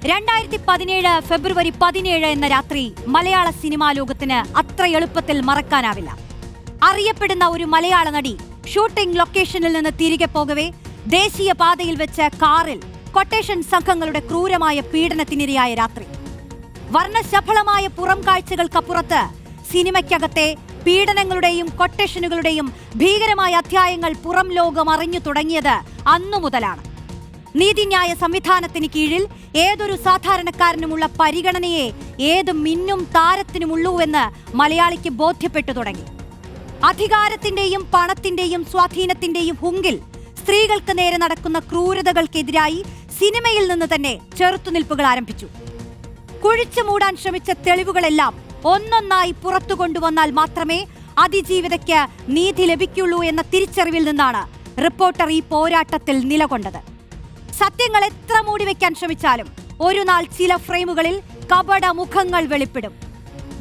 2017 ഫെബ്രുവരി 17 എന്ന രാത്രി മലയാള സിനിമാ ലോകത്തിന് അത്ര എളുപ്പത്തിൽ മറക്കാനാവില്ല. അറിയപ്പെടുന്ന ഒരു മലയാള നടി ഷൂട്ടിംഗ് ലൊക്കേഷനിൽ നിന്ന് തിരികെ പോകവേ ദേശീയ പാതയിൽ വെച്ച് കാറിൽ കൊട്ടേഷൻ സംഘങ്ങളുടെ ക്രൂരമായ പീഡനത്തിനിരയായ രാത്രി. വർണ്ണശഫളമായ പുറം കാഴ്ചകൾക്കപ്പുറത്ത് സിനിമയ്ക്കകത്തെ പീഡനങ്ങളുടെയും കൊട്ടേഷനുകളുടെയും ഭീകരമായ അധ്യായങ്ങൾ പുറം ലോകം അറിഞ്ഞു തുടങ്ങിയത് അന്നു മുതലാണ്. നീതിന്യായ സംവിധാനത്തിന് കീഴിൽ ഏതൊരു സാധാരണക്കാരനുമുള്ള പരിഗണനയെ ഏത് മിന്നും താരത്തിനുമുള്ളൂവെന്ന് മലയാളിക്ക് ബോധ്യപ്പെട്ടു തുടങ്ങി. അധികാരത്തിന്റെയും പണത്തിന്റെയും സ്വാധീനത്തിന്റെയും ഹുങ്കിൽ സ്ത്രീകൾക്ക് നേരെ നടക്കുന്ന ക്രൂരതകൾക്കെതിരായി സിനിമയിൽ നിന്ന് തന്നെ ചെറുത്തുനിൽപ്പുകൾ ആരംഭിച്ചു. കുഴിച്ചു മൂടാൻ ശ്രമിച്ച തെളിവുകളെല്ലാം ഒന്നൊന്നായി പുറത്തു കൊണ്ടുവന്നാൽ മാത്രമേ അതിജീവിതയ്ക്ക് നീതി ലഭിക്കുള്ളൂ എന്ന തിരിച്ചറിവിൽ നിന്നാണ് റിപ്പോർട്ടർ ഈ പോരാട്ടത്തിൽ നിലകൊണ്ടത്. സത്യങ്ങൾ എത്ര മൂടിവെക്കാൻ ശ്രമിച്ചാലും ഒരു നാൾ ചില ഫ്രെയിമുകളിൽ കപട മുഖങ്ങൾ വെളിപ്പെടും.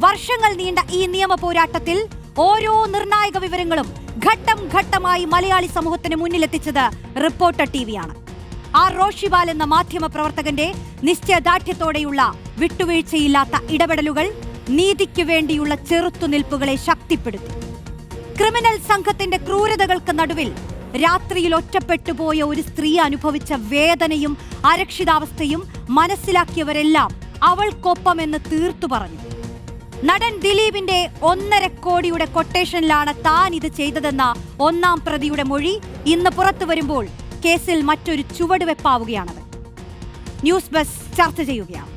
വർഷങ്ങൾ നീണ്ട ഈ നിയമ പോരാട്ടത്തിൽ ഓരോ നിർണായക വിവരങ്ങളും ഘട്ടം ഘട്ടമായി മലയാളി സമൂഹത്തിന് മുന്നിലെത്തിച്ചത് റിപ്പോർട്ടർ ടിവിയാണ്. ആർ റോഷിബാൽ എന്ന മാധ്യമ പ്രവർത്തകന്റെ നിശ്ചയദാർഢ്യത്തോടെയുള്ള വിട്ടുവീഴ്ചയില്ലാത്ത ഇടപെടലുകൾ നീതിക്ക് വേണ്ടിയുള്ള ചെറുത്തുനിൽപ്പുകളെ ശക്തിപ്പെടുത്തി. ക്രിമിനൽ സംഘത്തിന്റെ ക്രൂരതകൾക്ക് നടുവിൽ രാത്രിയിൽ ഒറ്റപ്പെട്ടുപോയ ഒരു സ്ത്രീ അനുഭവിച്ച വേദനയും അരക്ഷിതാവസ്ഥയും മനസ്സിലാക്കിയവരെല്ലാം അവൾക്കൊപ്പമെന്ന് തീർത്തു പറഞ്ഞു. നടൻ ദിലീപിന്റെ 1.5 കോടിയുടെ കൊട്ടേഷനിലാണ് താൻ ഇത് ചെയ്തതെന്ന ഒന്നാം പ്രതിയുടെ മൊഴി ഇന്ന് പുറത്തു വരുമ്പോൾ കേസിൽ മറ്റൊരു ചുവടുവെപ്പാവുകയാണത്. ന്യൂസ് ബസ് ചർച്ച ചെയ്യുകയാണ്.